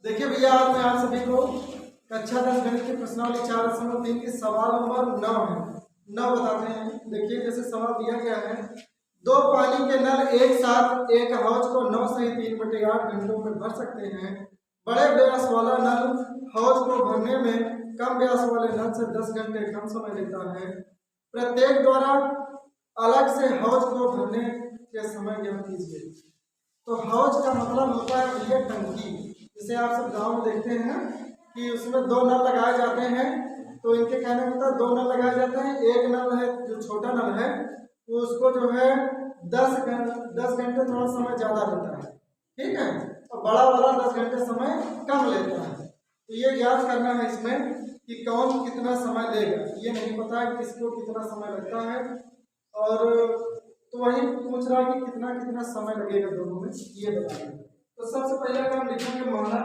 देखिए भैया, आज मैं आप सभी को कक्षा 10 गणित की प्रश्नावली 4.3 के सवाल नंबर 9 है 9 बताते हैं। देखिए जैसे सवाल दिया गया है, दो पानी के नल एक साथ एक हौज को 9 सही 3/8 घंटों में भर सकते हैं। बड़े व्यास वाला नल हौज को भरने में कम व्यास वाले नल से 10 घंटे कम समय लेता है। प्रत्येक द्वारा अलग से हौज को भरने के समय ज्ञात कीजिए। तो हौज का मतलब होता है भैया टंकी। जैसे आप सब गांव में देखते हैं कि उसमें दो नल लगाए जाते हैं, तो इनके कहने होता है दो नल लगाए जाते हैं। एक नल है जो छोटा नल है, वो उसको जो है 10 घंटे थोड़ा समय ज़्यादा लेता है, ठीक है, और बड़ा वाला 10 घंटे समय कम लेता है। तो ये याद करना है इसमें कि कौन कितना समय लेगा। ये नहीं पता है किसको कितना समय लगता है, और तो वही पूछ रहा है कि कितना कितना समय लगेगा दोनों में, ये बताइए। तो सबसे पहले काम लिखेंगे माना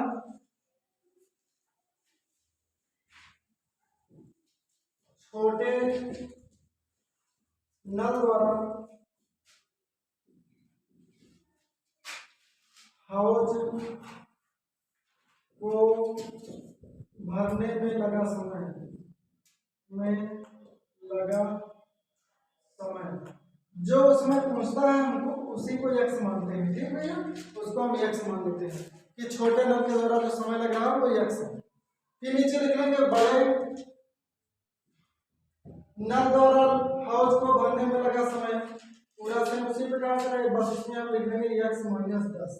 छोटे नल द्वारा हौज को भरने में लगा समय जो उसमें पूछता है हमको उसी को x मानते हैं, ठीक है भैया, उसको हम x मान लेते हैं कि छोटे नल के द्वारा जो समय लग रहा है वो x है। फिर नीचे लिख लेंगे बड़े नल द्वारा हौज को भरने में लगा समय, पूरा सेम उसी प्रकार से रहेगा, बस इसमें हम लिख लेंगे x - 10।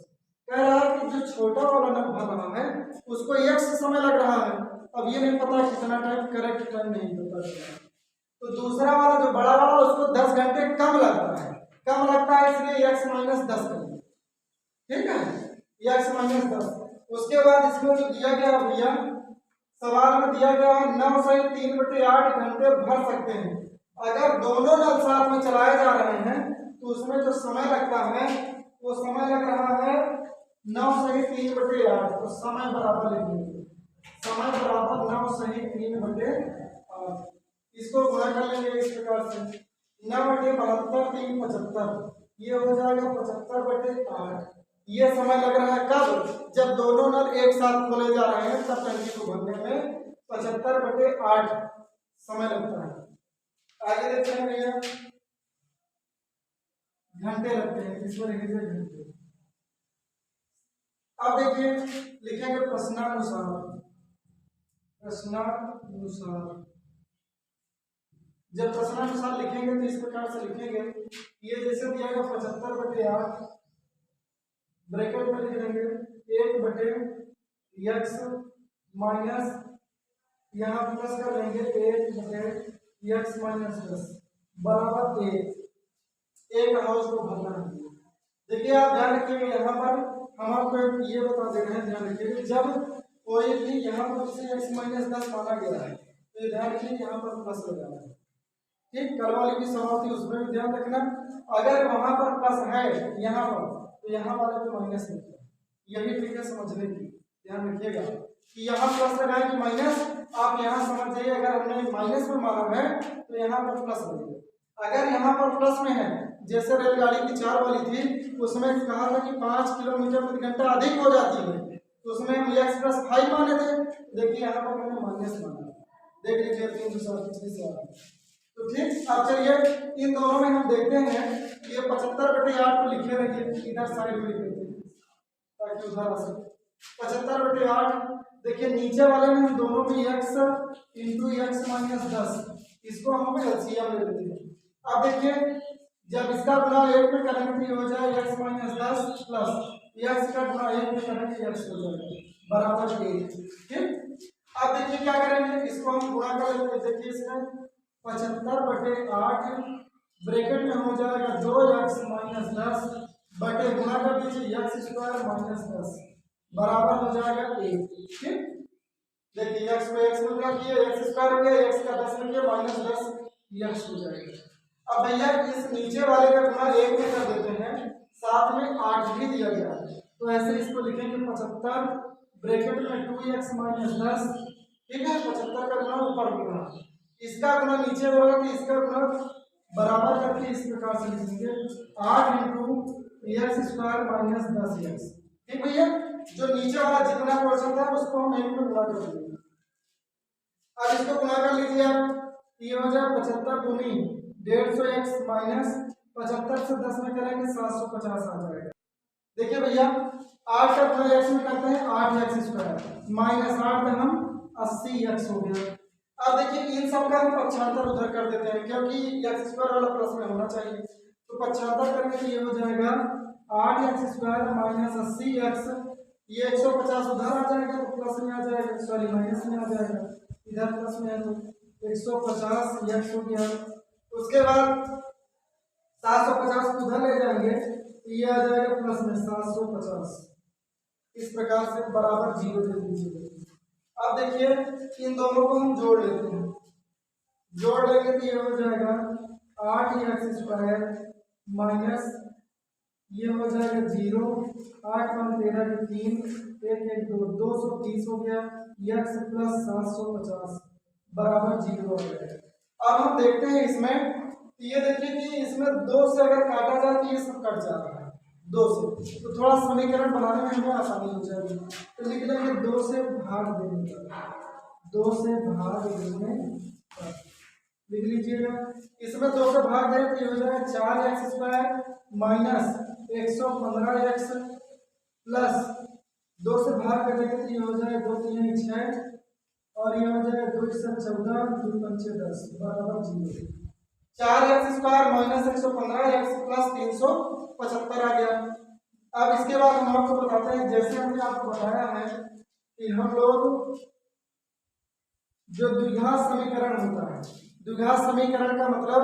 कह रहा है कि जो छोटा वाला नल भर रहा है उसको x समय लग रहा है। अब ये नहीं पता कितना टाइम, करेक्ट टाइम नहीं पता चला। तो दूसरा वाला जो बड़ा वाला उसको 10 घंटे कम लगता है, इसलिए x - 10 करेंगे, ठीक है, x - 10। उसके बाद इसमें जो दिया गया भैया सवाल में दिया गया है 9 सही 3/8 घंटे भर सकते हैं। अगर दोनों नल साथ में चलाए जा रहे हैं तो उसमें जो समय लगता है वो समय लग रहा है 9 सही 3/8। तो समय बराबर लिखेंगे, समय बराबर 9 सही 3/8। इसको गुणा कर लेंगे इस प्रकार से 9/72 3 75, ये हो जाएगा 75/8। ये समय लग रहा है कब, जब दोनों नल एक साथ खोले जा रहे हैं, तब टंकी को भरने में 75/8 समय लगता है। आगे देखते हैं भैया, घंटे लगते हैं, इसमें लिखेंगे घंटे। अब देखिए लिखेंगे प्रश्नानुसार। जब प्रश्नानुसार लिखेंगे तो इस प्रकार से लिखेंगे, ये जैसे दिया गया 75/8, ब्रैकेट में लिख देंगे 1/x माइनस, यहाँ प्लस कर लेंगे 1/x - 10 बराबर 1 हौज को भरना है। देखिए आप ध्यान रखिएगा, यहाँ पर हम आपको ये बता दे रहे हैं, ध्यान रखिएगा जब कोई भी यहाँ पर उसे x - 10 माना गया है तो ध्यान रखिए यहाँ पर प्लस लगाना है, ठीक। कल वाली भी सवाल थी उसमें भी ध्यान रखना, अगर वहां पर प्लस है यहाँ पर तो यहाँ वाले पे माइनस लिखना, यही ट्रिक है समझने की। ध्यान रखिएगा कि यहाँ प्लस लगाए कि माइनस, आप यहाँ समझ जाइए अगर हमने माइनस में माना है तो यहाँ पर प्लस लगेगा। अगर यहाँ पर प्लस में है, जैसे रेलगाड़ी की 4 वाली थी उसमें कहा था कि 5 किलोमीटर प्रति घंटा अधिक हो जाती है, तो उसमें हम x + 5 माने थे। देखिए यहाँ पर मैंने माइनस माना, देख लीजिए 3 पिछली से। तो ठीक, अब चलिए इन दोनों में हम देखते हैं कि ये 75/8 को लिखे रखिए, इधर साइड में लिख देते हैं ताकि उधर आ सके। 75/8 देखिए नीचे वाले में हम दोनों में x × x - 10, इसको हम एलसीएम ले लेते हैं। अब देखिए जब इसका गुणा 1 में करेंगे तो हो जाएगा x - 10 प्लस x का गुणा 1 में करेंगे x हो जाएगा बराबर 1, ठीक। अब देखिए क्या करेंगे, इसको हम गुणा कर लेते हैं। देखिए इसमें 75/8 ब्रैकेट में हो जाएगा 2x - 10 बटे गुणा कर दीजिए x² - 10 बराबर हो जाएगा 1, ठीक। देखिए x को x में क्या किया, x² हो गया, x का 10 में किया -10 x हो जाएगा। अब भैया इस नीचे वाले का गुणा 1 में कर देते हैं, साथ में 8 भी दिया गया है, तो ऐसे इसको लिखेंगे 75 ब्रैकेट में 2x - 10, ठीक है। 75 का गुणा ऊपर गुणा, इसका गुणा नीचे होगा कि इसका गुणा बराबर करके इस प्रकार से लिखेंगे 8 × x² - 10x, ठीक भैया। जो नीचे वाला जितना पोर्शन था उसको हम 1 में गुणा कर देंगे। अब इसको गुणा कर लीजिए आप, ये हो जाए 75 दूनी 150 x माइनस 75 से 10 में करेंगे 750 आ जाएगा। देखिए भैया 8 का गुणा x में करते हैं 8x स्क्वायर माइनस 8 का हम 80x हो गया। अब देखिए इन सब का हम पक्षांतर उधर कर देते हैं क्योंकि x स्क्वायर वाला प्लस में होना चाहिए, तो पक्षांतर करने के लिए हो जाएगा 8x स्क्वायर माइनस 80x, ये 150 उधर आ जाएगा तो प्लस में आ जाएगा, सॉरी माइनस में आ जाएगा, इधर प्लस में है तो 150 x हो गया। उसके बाद 750 उधर ले जाएंगे तो ये आ जाएगा प्लस में 750, इस प्रकार से बराबर 0 दे दीजिए। अब देखिए इन दोनों को हम जोड़ लेते हैं, जोड़ लेंगे तो ये हो जाएगा 8x स्क्वायर माइनस ये हो जाएगा 0, 8 × 13 = 3, 1 1 2 230 हो गया, x प्लस 750 बराबर 0 हो गया। अब हम देखते हैं इसमें, ये देखिए कि इसमें 2 से अगर काटा जाए तो ये सब कट जा रहा है 2 से, तो थोड़ा समीकरण बनाने में हमें आसानी हो जाएगी। तो लिख लेंगे 2 से भाग देने पर, 2 से भाग देने पर लिख लीजिएगा। इसमें 2 से भाग दें तो ये हो जाएगा 4x square minus 115x plus 2 से भाग करने के लिए हो जाएगा 2 3 6 और ये हो जाएगा 2 से 14 2 5 10 बराबर 0। 4x square minus 115x plus 375 आ गया। अब इसके बाद हम आपको बताते हैं, जैसे हमने आपको बताया है कि हम लोग जो द्विघात समीकरण होता है, द्विघात समीकरण का मतलब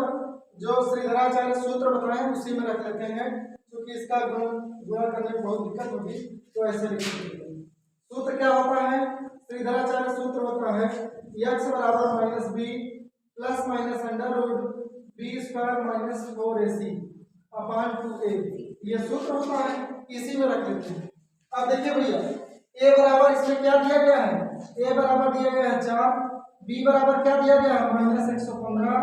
जो श्रीधराचार्य सूत्र बताए उसी में रख लेते हैं, क्योंकि इसका गुणा करने में बहुत दिक्कत होगी तो ऐसे लिख लेते हैं। सूत्र क्या होता है? श्रीधराचार्य सूत्र होता है x बराबर minus B plus minus under root B square minus 4ac upon 2a, ये सूत्र होता है, इसी में रख लेते हैं। अब देखिए भैया a बराबर इसमें क्या दिया गया है, a बराबर दिया गया है 4, b बराबर क्या दिया गया है माइनस 115,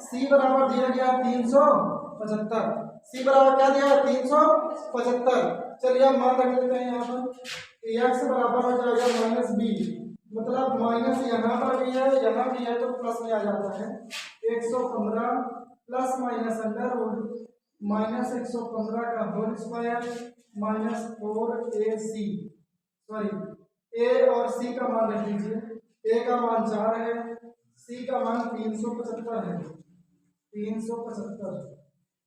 c बराबर दिया गया 375, c बराबर क्या दिया है 375। चलिए हम मान रख लेते हैं यहाँ पर x बराबर हो जाएगा माइनस बी, मतलब माइनस यहाँ पर भी है यहाँ भी है तो प्लस में आ जाता है 115 plus minus under root minus 115 का whole square minus 4ac, sorry a और c का मान रख लीजिए, a का मान 4 है, c का मान 375 है, 375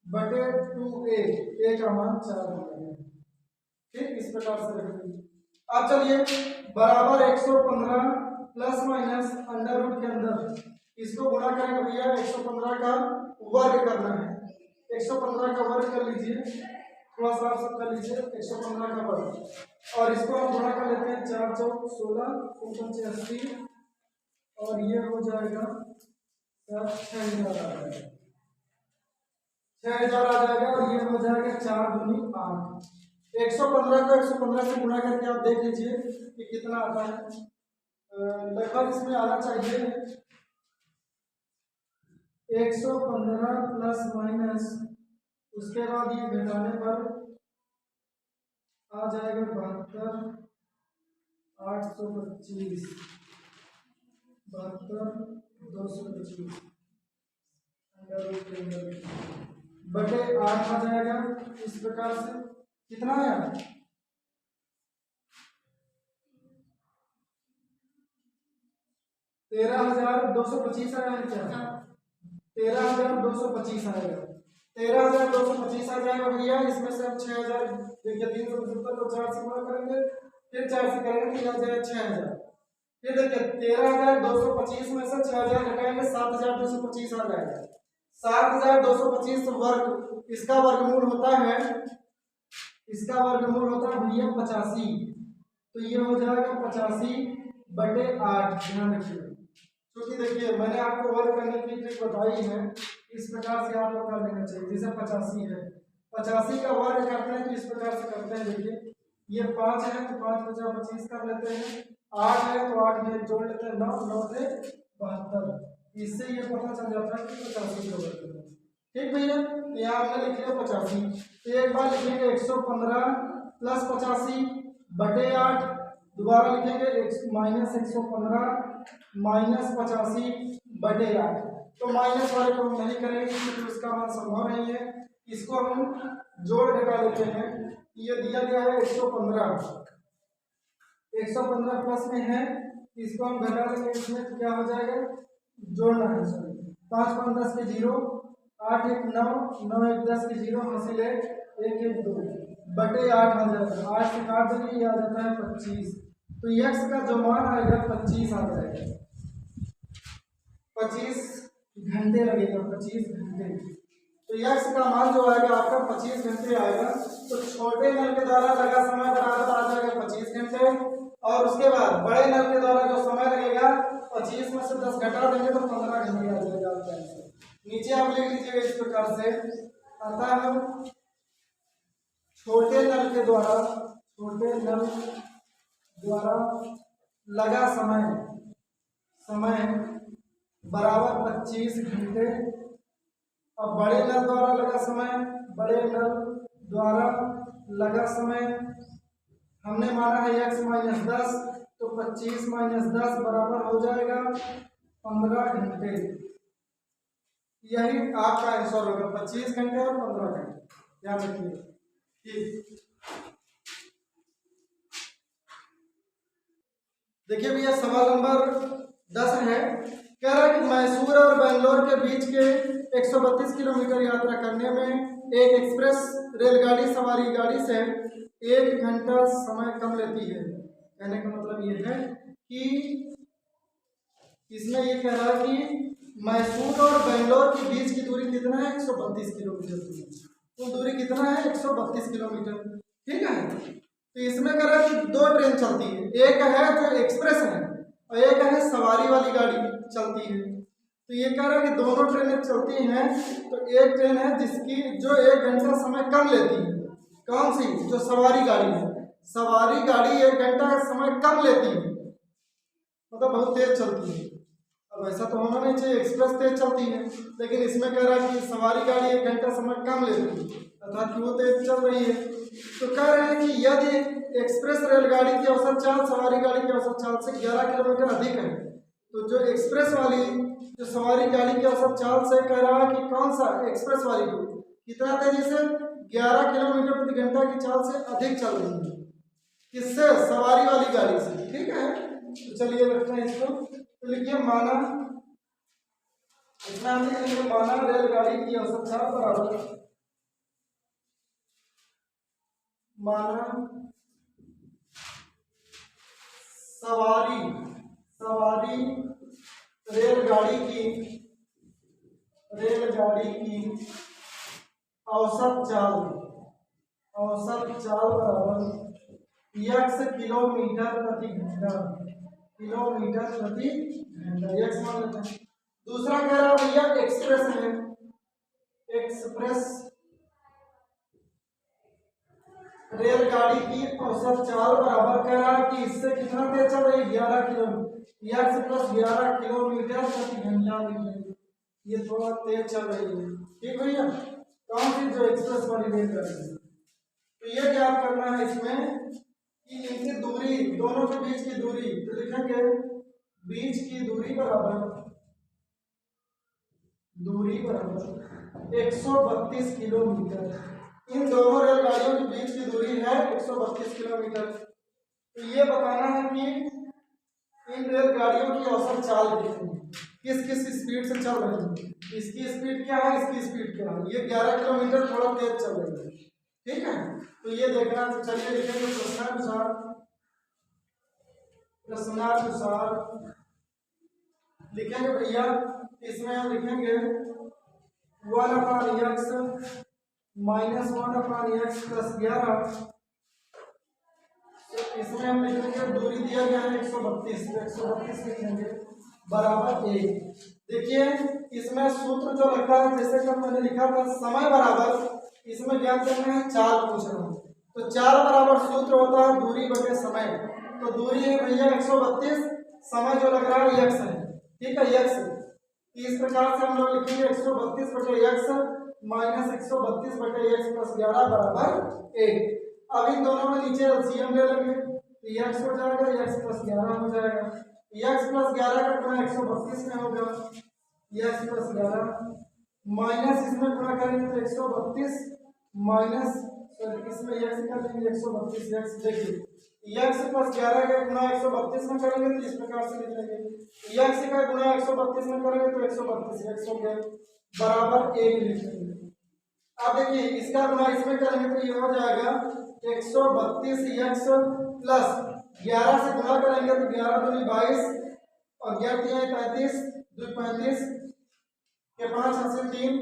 बटे 2a, a का मान 4 है। ठीक, इस प्रकार से रख लीजिए। अब चलिए बराबर 115 प्लस माइनस अंडर रूट के अंदर इसको गुणा करेंगे भैया, 115 का वर्ग करना है, 115 का वर्ग कर लीजिए, थोड़ा सा आप सब कर लीजिए 115 का वर्ग और इसको हम गुणा कर लेते हैं 4 चौक 16 3 5 80 और ये हो जाएगा 6000 आ जाएगा, 6000 आ जाएगा और ये हो जाएगा 4 दूनी 8। 115 को 115 से गुणा करके आप देख लीजिए कि कितना आता है, लगभग इसमें आना चाहिए 115 प्लस माइनस उसके बाद ये घटाने पर आ जाएगा 72 825 72 225 बटे 8 आ जाएगा। इस प्रकार से कितना है 13,225 आया है क्या, 13,225 आएगा, 13,225 आ जाएगा भैया। इसमें से हम 6,000 देखिए 375 को 4 से गुणा करेंगे, फिर 4 से करेंगे तो आ जाएगा 6,000, फिर देखिए 13,225 में से 6,000 घटाएंगे 7,225 आ जाएगा, 7,225 वर्ग, इसका वर्गमूल होता है, इसका वर्गमूल होता है भैया 85, तो ये हो जाएगा 85 बटे 8। ध्यान रखिए, क्योंकि देखिए मैंने आपको वर्ग करने की ट्रिक बताई है, इस प्रकार से आपको कर लेना चाहिए। जैसे 85 है, 85 का वर्ग करते हैं तो इस प्रकार से करते हैं, देखिए ये 5 है तो 5 × 25 कर लेते हैं, 8 है तो 8 में जोड़ लेते हैं 9, 9 से 72, इससे ये पता चल जाता है कि 85 का वर्ग है। ठीक भैया, यहाँ हमने लिख लिया 85, तो एक बार लिखेंगे 115 प्लस 85 बटे 8, दोबारा लिखेंगे -115 -85 बटे 8। तो माइनस वाले को हम नहीं करेंगे क्योंकि उसका मान संभव नहीं है। इसको हम जोड़ घटा लेते हैं। ये दिया गया है 115, 115 प्लस में है, इसको हम घटा लेंगे। इसमें तो क्या हो जाएगा, जोड़ना है सॉरी। 5 5 10 के 0, 8 1 9, 9 1 10 के 0, हासिल है 1 1 2 बटे 8 आ जाएगा। 8 से काट देंगे, ये आ जाता है 25। तो x का जो मान आएगा 25 आ जाएगा। 25 घंटे लगेगा, 25 घंटे। तो x का मान जो आएगा आपका 25 घंटे आएगा। तो छोटे नल के द्वारा लगा समय बराबर आ जाएगा 25 घंटे, और उसके बाद बड़े नल के द्वारा जो समय लगेगा 25 में से 10 घटा देंगे तो 15 घंटे आ जाएगा आपका आंसर। नीचे आप लिख लीजिएगा इस प्रकार से, अतः छोटे नल द्वारा लगा समय बराबर 25 घंटे। अब बड़े नल द्वारा लगा समय हमने माना है x माइनस 10, तो 25 माइनस 10 बराबर हो जाएगा 15 घंटे। यही आपका आंसर होगा, 25 घंटे और 15 घंटे, याद रखिए। ठीक, देखिए भैया सवाल नंबर 10 है। कह रहा है कि मैसूर और बेंगलोर के बीच के 132 किलोमीटर यात्रा करने में एक एक्सप्रेस रेलगाड़ी सवारी गाड़ी से 1 घंटा समय कम लेती है। कहने का मतलब ये है कि इसमें ये कह रहा है कि मैसूर और बेंगलोर के बीच की दूरी कितना है, 132 किलोमीटर। तो दूरी कितना है, 132 किलोमीटर। ठीक है, तो इसमें कह रहा है कि 2 ट्रेन चलती है, एक है जो एक्सप्रेस है और एक है सवारी वाली गाड़ी चलती है। तो ये कह रहा है कि दोनों ट्रेनें चलती हैं, तो एक ट्रेन है जिसकी जो 1 घंटा समय कम लेती है। कौन सी, जो सवारी गाड़ी है। सवारी गाड़ी 1 घंटा का समय कम लेती है, मतलब बहुत तेज चलती है। अब ऐसा तो होना नहीं चाहिए, एक्सप्रेस तेज चलती है, लेकिन इसमें कह रहा है कि सवारी गाड़ी 1 घंटा समय कम लेती है, अर्थात कि वो तेज चल रही है। तो कह रहे हैं कि यदि एक्सप्रेस रेलगाड़ी की औसत चाल सवारी गाड़ी की औसत चाल से 11 किलोमीटर अधिक है, तो जो एक्सप्रेस वाली जो सवारी गाड़ी की औसत चाल से कह रहा है कि कौन सा, एक्सप्रेस वाली को कितना तेजी से, 11 किलोमीटर प्रति घंटा की चाल से अधिक चल रही है। किससे, सवारी वाली गाड़ी से। ठीक है, तो चलिए रखते हैं इसको। तो लिखिए माना, इसमें हम लिखेंगे माना रेलगाड़ी की औसत चाल बराबर माना सवारी रेलगाड़ी की औसत चाल बराबर x किलोमीटर प्रति घंटा, x मान लेते हैं। दूसरा कह रहा है भैया एक्सप्रेस है, एक्सप्रेस रेलगाड़ी की औसत चाल बराबर कह रहा है कि इससे कितना तेज चल रही है, 11 किलोमीटर, x प्लस 11 किलोमीटर प्रति घंटा मीटर। ये थोड़ा तेज चल रही है। ठीक भैया, कौन सी, जो एक्सप्रेस वाली रेलगाड़ी है। तो ये ज्ञात करना है इसमें कि इनकी दूरी, दोनों के बीच की दूरी, तो लिखेंगे बीच की दूरी बराबर 132 किलोमीटर। इन दोनों रेलगाड़ियों के बीच की दूरी है 132 किलोमीटर। तो ये बताना है कि इन रेलगाड़ियों की औसत चाल कितनी है, किस किस स्पीड से चल रही है। इसकी स्पीड क्या है, इसकी स्पीड क्या है। ये 11 किलोमीटर थोड़ा तेज चल रही है। ठीक है, तो ये देखना। तो चलिए लिखेंगे प्रश्नानुसार लिखेंगे भैया। इसमें हम लिखेंगे 1/x माइनस 1/x प्लस 11। इसमें हम लिखेंगे दूरी दिया गया है 132, 132 लिखेंगे बराबर 1। देखिए इसमें सूत्र जो लिखा है, जैसे कि मैंने लिखा था समय बराबर, इसमें ज्ञात करना है चाल पूछ रहा हूँ। तो चाल बराबर सूत्र होता है दूरी बटे समय। तो दूरी है भैया 132, समय जो लग रहा है x है। ठीक है, x। इस प्रकार से हम लोग लिखेंगे 132 बटे x माइनस 132 बटे x प्लस 11 बराबर 1। अब इन दोनों में नीचे एलसीएम ले लेंगे। x हो जाएगा, x प्लस 11 हो जाएगा। x प्लस 11 का गुणा 132 में होगा, x प्लस 11 माइनस इसमें गुणा करेंगे तो 132 माइनस इसमें x का लेंगे 132 x। देखिए x प्लस 11 का गुणा 132 में करेंगे तो इस प्रकार से लिख लेंगे, x का गुणा 132 में करेंगे तो 132 x हो गया बराबर 1 लिख लेंगे। अब देखिए इसका गुणा इसमें करेंगे तो ये हो जाएगा 132x प्लस 11 से गुणा करेंगे तो 11 दूनी 22 और 11 तिहाई 35 2 35 के 5 हाथ से 3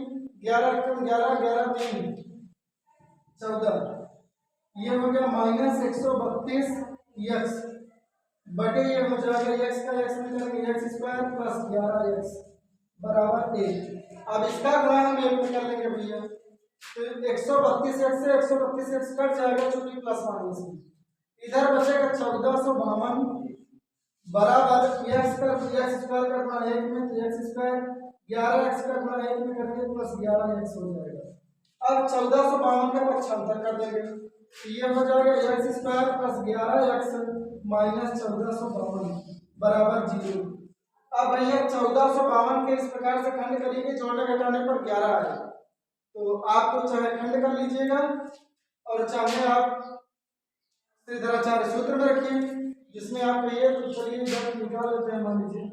11 कम 11 11 3 14 ये हो गया माइनस 132x बटे ये हो जाएगा x का x में करेंगे x स्क्वायर प्लस 11x बराबर 1। अब इसका गुणा हम एक में कर लेंगे भैया तो 132x से 132x कट जाएगा चूंकि प्लस माइनस में, इधर बचेगा 1452 बराबर x का x स्क्वायर का गुणा 1 में तो x स्क्वायर 11x का गुणा 1 में करेंगे प्लस 11x हो जाएगा। अब 1452 का पक्षांतर कर देंगे तो ये हो जाएगा x square plus 11x minus 1452 बराबर 0। अब भैया 1452 के इस प्रकार से खंड करेंगे, जोड़ने घटाने पर 11 आएगा, तो आप तो चाहे खंड कर लीजिएगा और चाहे आप श्रीधराचार्य सूत्र में रखिए जिसमें आप कहिए तो चलिए जब निकाल लेते हैं। मान लीजिए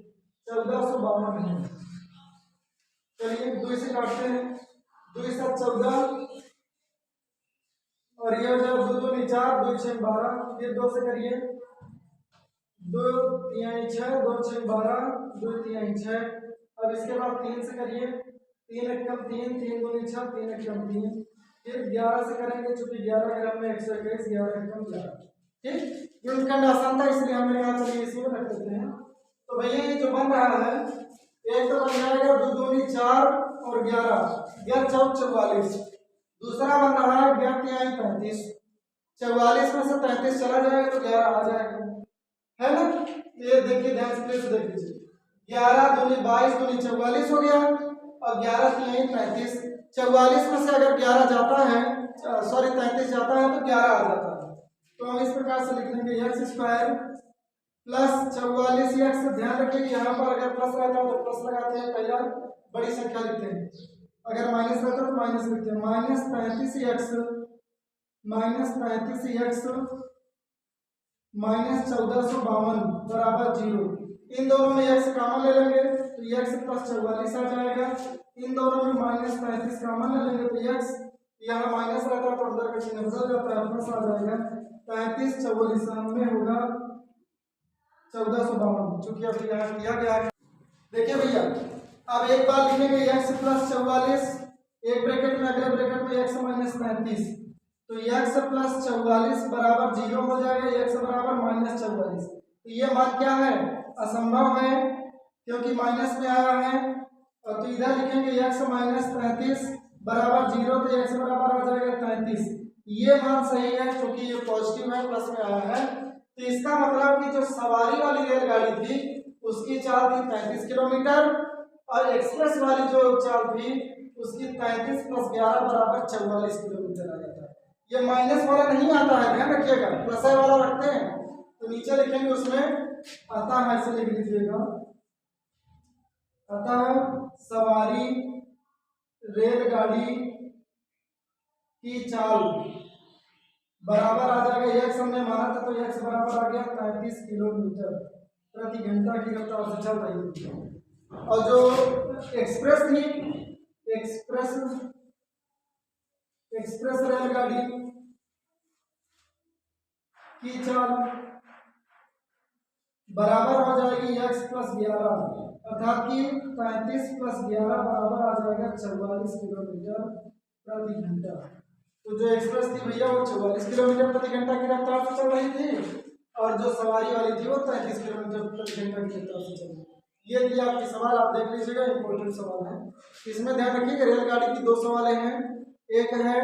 1452 है, चलिए 2 से काटते हैं, 2 7 14 और ये हो जाएगा 2 2 4 2 6 12, ये 2 से करिए 2 3 6 2 6 12 2 3 6। अब इसके बाद 3 से करिए 3 1 कम 3 3 2 6 3 1 कम 3, फिर 11 से करेंगे चूंकि 11 ग्राम में 121 11 कम 11। ठीक, ये खंड आसान था इसलिए हमने कहा चलिए इसी में रख देते हैं। तो भैया ये जो बन रहा है एक तो बन जाएगा 2 2 4 और 11 11 4 44, दूसरा बन रहा है 11 3 35, 44 में से 35 चला जाएगा तो 11 आ जाएगा, है ना। ये देखिए ध्यान से प्लीज देख लीजिए, 11 दूनी 22 दूनी 44 हो गया और 11 3 35, 44 में से अगर 11 जाता है सॉरी 33 जाता है तो 11 आ जाता है, तो हम इस प्रकार से लिख लेंगे x स्क्वायर प्लस 44x। ध्यान रखिए यहाँ पर अगर प्लस रहता है तो प्लस लगाते हैं, पहला बड़ी संख्या लिखते हैं, अगर माइनस रहता है तो माइनस लिखते हैं, माइनस 35x माइनस 1452 बराबर 0। इन दोनों में x कॉमन ले लेंगे तो x प्लस 44 आ जाएगा, इन दोनों में माइनस 35 कॉमन ले लेंगे तो x यहाँ माइनस रहता है तो अंदर का चिन्ह बदल जाता है, प्लस आ जाएगा 35 44 में होगा 1452 चूंकि अभी यहाँ किया गया है। देखिए भैया अब एक बार लिखेंगे x प्लस 44 एक ब्रैकेट में, अगले ब्रैकेट में x माइनस 35 तो x प्लस 44 बराबर 0 हो जाएगा, x बराबर माइनस 44। तो ये मान क्या है, असंभव है क्योंकि माइनस में आया है, और तो इधर लिखेंगे x माइनस 35 बराबर 0 तो x बराबर आ जाएगा 33। ये मान सही है क्योंकि ये पॉजिटिव है, प्लस में आया है, तो इसका मतलब कि जो सवारी वाली रेलगाड़ी थी उसकी चाल थी 35 किलोमीटर और एक्सप्रेस वाली जो चाल थी उसकी 33 प्लस 11 बराबर 44 किलोमीटर आ जाता है। ये माइनस वाला नहीं आता है, ध्यान रखिएगा, प्लस वाला रखते हैं तो नीचे लिखेंगे उसमें आता है, ऐसे लिख लीजिएगा, अतः सवारी रेलगाड़ी की चाल बराबर आ जाएगा, x हमने माना था तो x बराबर आ गया 35 किलोमीटर प्रति घंटा की रफ्तार से चल रही है। और जो एक्सप्रेस थी एक्सप्रेस रेलगाड़ी की चाल बराबर हो जाएगी x प्लस 11, अर्थात कि 35 प्लस 11 बराबर आ जाएगा 44 किलोमीटर प्रति घंटा। तो जो एक्सप्रेस थी भैया वो 44 किलोमीटर प्रति घंटा की रफ्तार से चल रही थी और जो सवारी वाली थी वो 33 किलोमीटर प्रति घंटा की रफ्तार से चल रही थी। ये दिया आपके सवाल, आप देख लीजिएगा, इंपॉर्टेंट सवाल है। इसमें ध्यान रखिए कि रेलगाड़ी की 2 सवाल हैं, एक है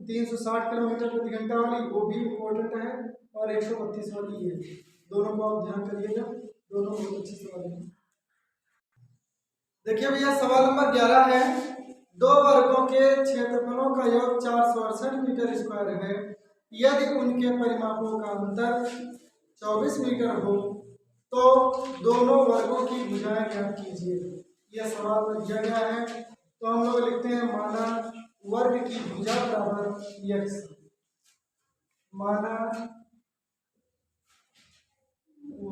360 किलोमीटर प्रति घंटा वाली, वो भी इम्पोर्टेंट है, और 132 वाली है, दोनों को आप ध्यान करिएगा, दोनों बहुत अच्छे सवाल हैं। देखिए भैया सवाल नंबर 11 है, 2 वर्गों के क्षेत्रफलों का योग 468 मीटर स्क्वायर है, यदि उनके परिमापों का अंतर 24 मीटर हो तो दोनों वर्गों की भुजाएं ज्ञात कीजिए। यह सवाल में दिया गया है, तो हम लोग लिखते हैं माना वर्ग की भुजा बराबर x, माना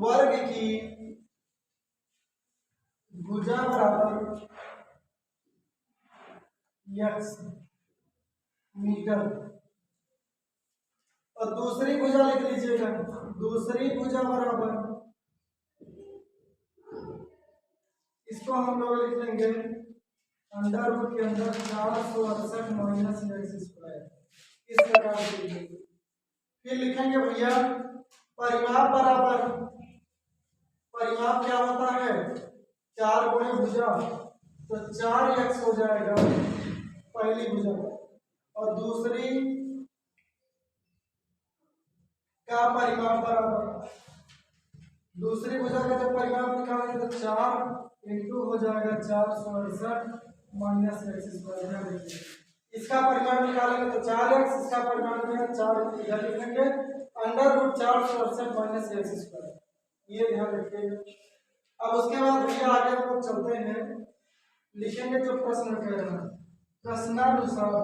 वर्ग की भुजा बराबर x मीटर, और दूसरी भुजा लिख लीजिएगा, दूसरी भुजा बराबर, इसको हम लोग लिख लेंगे अंडर रूट के अंदर 468 माइनस एक्स स्क्वायर, इस प्रकार से लिखेंगे। फिर लिखेंगे भैया परिमाप बराबर, परिमाप क्या होता है 4 गुणे भुजा, तो 4x हो जाएगा पहली भुजा, और दूसरी का परिमाप बराबर, दूसरी भुजा का जब परिमाप निकालेंगे तो 4 इंटू हो जाएगा 468 माइनस एक्स स्क्वायर। इसका परिमाप निकालेंगे तो 4x, इसका परिमाप निकालेंगे 4 इधर लिखेंगे under root 468 minus X square, ये ध्यान रखिएगा। अब उसके बाद भैया आगे हम लोग चलते हैं, लिखेंगे जो प्रश्न कह रहा है, प्रश्नानुसार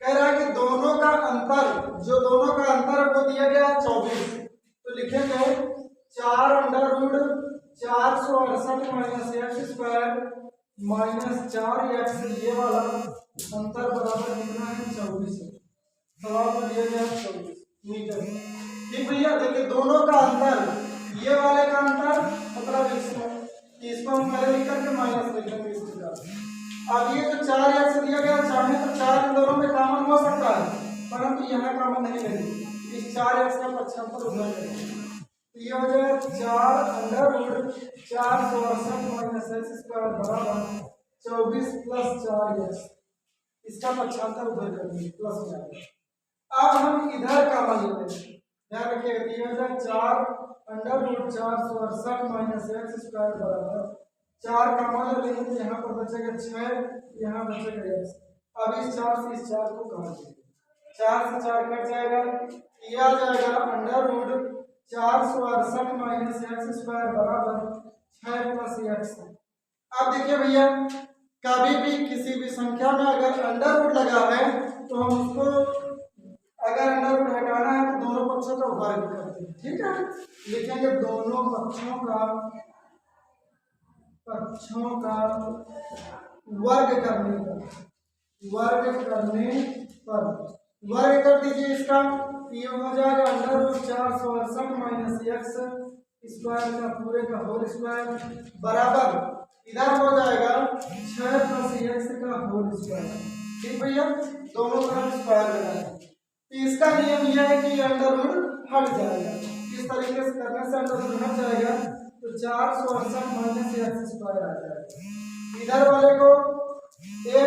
कह रहा है कि दोनों का अंतर, जो दोनों का अंतर वो दिया गया 24, तो लिखेंगे 4 under root 468 minus X square minus 4x, ये वाला अंतर बराबर कितना है 24, सवाल में दिया गया 24 मीटर। ठीक भैया, देखिए दोनों का अंतर, ये वाले का अंतर मतलब इसको हम पहले लिख करके माइनस लिख देंगे इसके साथ। अब ये जो 4x दिया गया, चाहे तो 4 इन दोनों में कॉमन हो सकता है, परंतु यहाँ कॉमन नहीं लेंगे, इस 4x का पक्षांतर उधर लेंगे, तो ये हो जाएगा 4 under root 468 minus X square बराबर 24 प्लस 4x, इसका पक्षांतर उधर करेंगे प्लस में आएगा। अब हम इधर कॉमन लेते हैं, ध्यान रखिएगा, ये हो जाएगा 4 under root 468 minus X square बराबर 4 कॉमन लेंगे तो यहाँ पर बचेगा 6, यहाँ बचेगा x। अब इस 4 से इस 4 को काट देंगे, 4 से 4 कट जाएगा, ये आ जाएगा under root 468 minus X square बराबर 6 प्लस एक्स। अब देखिए भैया, कभी भी किसी भी संख्या में अगर अंडर रूट लगा है तो हम उसको, अगर अंडर रूट हटाना है तो दोनों पक्षों का वर्ग करते हैं, ठीक है, लिखेंगे दोनों पक्षों का वर्ग करने पर, वर्ग करने पर, वर्ग कर दीजिए इसका, ये हो जाएगा under root 468 minus X square का पूरे का होल स्क्वायर बराबर, इधर हो जाएगा 6 प्लस एक्स का होल स्क्वायर। ठीक भैया, दोनों तरफ स्क्वायर लगाए, तो इसका नियम यह है कि अंडर रूट हट जाएगा, इस तरीके से करने से अंडर रूट हट जाएगा, तो 468 माइनस एक्स स्क्वायर आ जाएगा। इधर वाले को a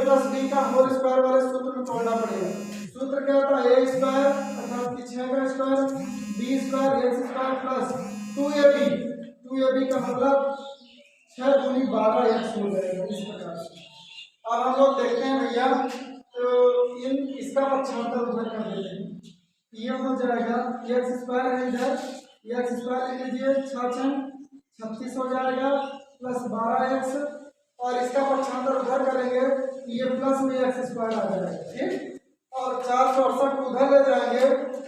प्लस बी का होल स्क्वायर वाले सूत्र में तोड़ना पड़ेगा। सूत्र क्या होता है, a स्क्वायर अर्थात कि 6 का square, b square x square plus 2ab का मतलब 6 दूनी 12x हो जाएगा, इस प्रकार से। अब हम लोग देखते हैं भैया, तो इसका पक्षांतर उधर कर देते हैं, ये हो जाएगा एक्स स्क्वायर है इधर, एक्स स्क्वायर लिख लीजिए 6 36 हो जाएगा प्लस 12x, और इसका पक्षांतर उधर करेंगे, ये प्लस में एक्स स्क्वायर आ जाएगा, ठीक, और 468 को उधर ले जाएंगे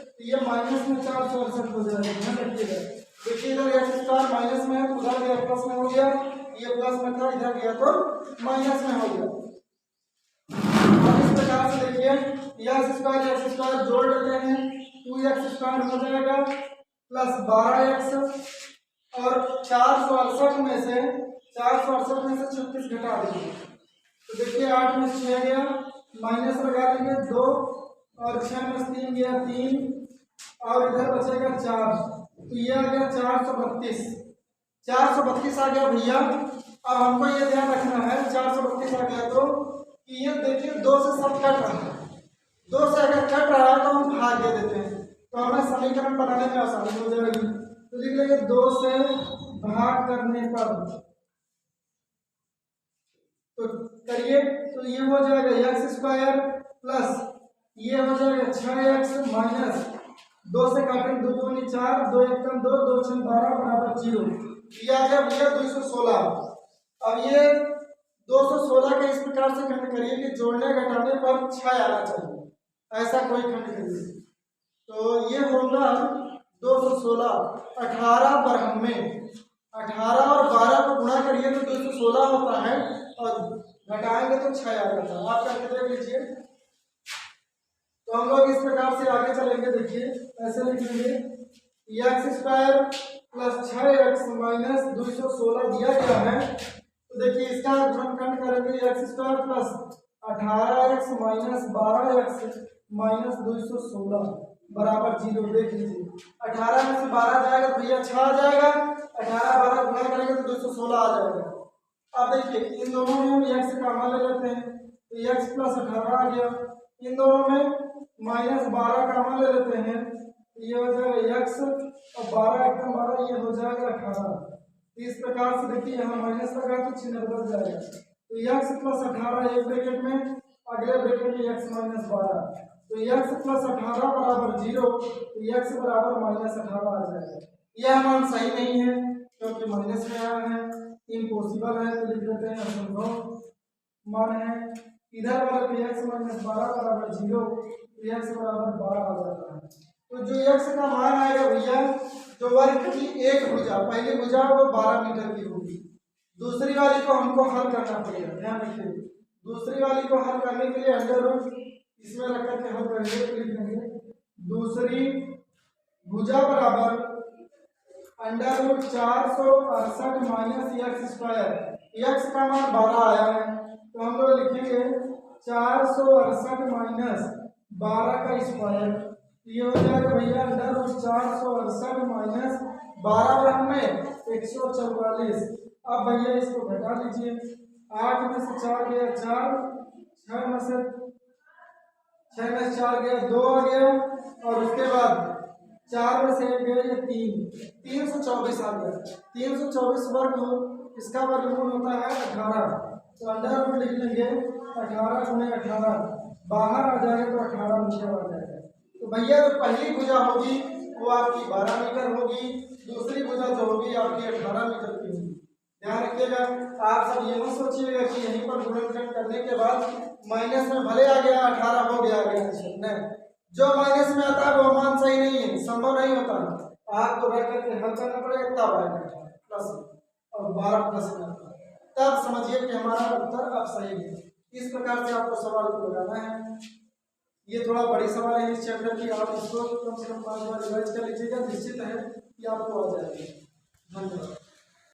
तो ये माइनस में 468 हो जाएगा। ध्यान रखिएगा, देखिए इधर एक्स स्क्वायर माइनस में है, उधर गया प्लस में हो गया, ये प्लस में था इधर गया तो माइनस में हो गया। अब इस प्रकार से देखिए एक्स स्क्वायर जोड़ लेते हैं, 2x स्क्वायर हो जाएगा प्लस 12x, और 468 में से 36 घटा देंगे, तो देखिए 8 में 6 गया, माइनस लगा लेंगे 2, और 6 में 3 गया 3, और इधर बचेगा 4, तो ये आ गया 432 आ गया भैया। अब हमको ये ध्यान रखना है 432 आ गया तो कि ये देखिए 2 से सब कट रहा है, 2 से अगर कट रहा है तो हम भाग दे देते हैं, तो हमें समीकरण बनाने में आसानी हो जाएगी, तो लिख लेंगे 2 से भाग करने पर, तो करिए, तो ये हो जाएगा एक्स स्क्वायर प्लस ये हो जाएगा 6x माइनस 2 से काटेंगे 2 दूनी 4, 2 1 2, 2 6 12 बराबर 0। ये आ गया भैया 216। अब ये 216 के इस प्रकार से खंड करिए कि जोड़ने घटाने पर 6 आना चाहिए, ऐसा कोई खंड करिए। तो ये होगा 216। 18 बरहम में 18 और 12 को गुणा करिए तो 216 होता है और घटाएंगे तो 6 आ जाता है। आप करके देख लीजिए। तो हम लोग इस प्रकार से आगे चलेंगे। देखिए ऐसे लिखेंगे x square plus 6x minus 216 दिया गया है। तो देखिए इसका गुणनखंड करेंगे x square plus 18x minus 12x minus 216 बराबर 0। देख लीजिए 18 में से 12 जाएगा तो भैया 6 आ जाएगा, 18 12 गुणा करेंगे तो 216 आ जाएगा। अब देखिए इन दोनों में हम x का मान ले लेते हैं तो x प्लस 18 आ गया। इन दोनों में माइनस 12 का मान ले लेते हैं तो ये हो जाएगा x और 12 एकदम 12 ये हो जाएगा 18। इस प्रकार से देखिए यहाँ माइनस लगा तो चिन्ह बदल जाएगा। तो x प्लस 18 एक ब्रैकेट में, अगले ब्रैकेट में x माइनस 12। तो x प्लस 18 बराबर 0, तो x बराबर माइनस 18 आ जाएगा। यह मान सही नहीं है क्योंकि माइनस में आया है, इम्पॉसिबल है, तो लिख देते हैं असंभव मान है। इधर वाला भी x माइनस 12 बराबर 0, तो x बराबर 12 आ जाता है। तो जो x का मान आएगा भैया, जो वर्ग की एक भुजा, पहली भुजा वो 12 मीटर की होगी, दूसरी वाली को हमको हल करना पड़ेगा। ध्यान रखिए दूसरी वाली को हल करने के लिए अंडर रूट इसमें रख करके हल करेंगे तो लिख देंगे दूसरी भुजा बराबर under root 468 minus X square. X का मान 12 आया है तो हम लोग लिखेंगे 468 माइनस 12 का स्क्वायर। ये हो जाएगा भैया अंडर रूट 468 माइनस 12 में 144। अब भैया इसको घटा लीजिए, 8 में से 4 गया 4, 6 में से 4 गया 2 आ गया और उसके बाद 4 में से 1 गया ये 324 आ गया। 324 वर्ग हो, इसका वर्गमूल होता है 18। तो अंडर रूट लिख लेंगे 18 गुणे 18, बाहर आ जाएगा तो 18 नीचे आ जाएगा। तो भैया जो पहली भुजा होगी वो आपकी 12 मीटर होगी, दूसरी भुजा जो होगी आपकी 18 मीटर की होगी। ध्यान रखिएगा। आप सब ये मत सोचिएगा कि यहीं पर गुणनखंड करने के बाद माइनस में भले आ गया 18 हो गया नहीं, जो माइनस में आता है वो मान सही नहीं है, संभव नहीं होता। आप तो रख करके हल करना पड़ेगा तब आएगा प्लस और 12 प्लस में आता है, तब समझिए कि हमारा उत्तर अब सही है। इस प्रकार से आपको सवाल को लगाना है। ये थोड़ा बड़ी सवाल है इस चैप्टर की, आप इसको कम से कम 5 बार रिवाइज कर लीजिएगा, निश्चित है कि आपको आ जाएगा। धन्यवाद।